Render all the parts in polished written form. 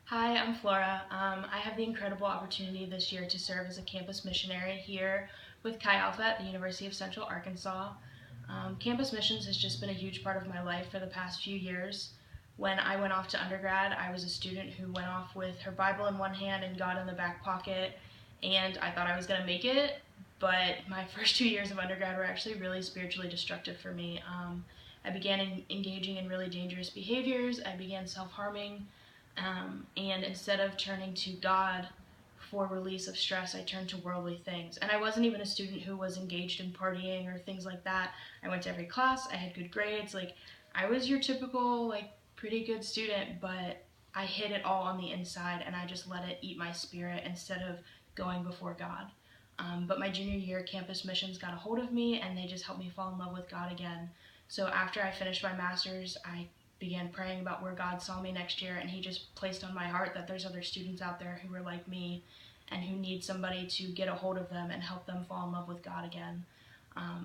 Hi, I'm Flora. I have the incredible opportunity this year to serve as a campus missionary here with Chi Alpha at the University of Central Arkansas. Campus missions has just been a huge part of my life for the past few years. When I went off to undergrad, I was a student who went off with her Bible in one hand and God in the back pocket, and I thought I was going to make it, but my first 2 years of undergrad were actually really spiritually destructive for me. I began engaging in really dangerous behaviors, I began self harming. And instead of turning to God for release of stress, I turned to worldly things. And I wasn't even a student who was engaged in partying or things like that. I went to every class, I had good grades. I was your typical, pretty good student, but I hid it all on the inside and I just let it eat my spirit instead of going before God. But my junior year, campus missions got a hold of me and they just helped me fall in love with God again. So after I finished my master's, I began praying about where God saw me next year, and He just placed on my heart that there's other students out there who are like me and who need somebody to get a hold of them and help them fall in love with God again.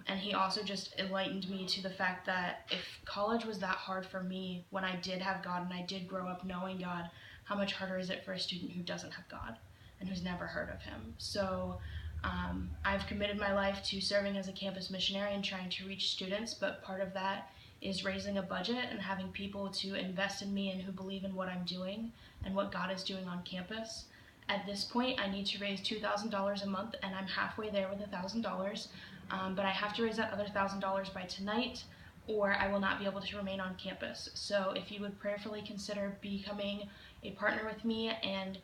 And He also just enlightened me to the fact that if college was that hard for me when I did have God and I did grow up knowing God, how much harder is it for a student who doesn't have God and who's never heard of Him? So I've committed my life to serving as a campus missionary and trying to reach students, but part of that is raising a budget and having people to invest in me and who believe in what I'm doing and what God is doing on campus. At this point, I need to raise $2,000 a month, and I'm halfway there with $1,000. But I have to raise that other $1,000 by tonight, or I will not be able to remain on campus. So if you would prayerfully consider becoming a partner with me and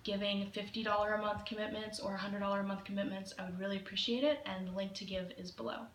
giving $50 a month commitments or $100 a month commitments, I would really appreciate it, and the link to give is below.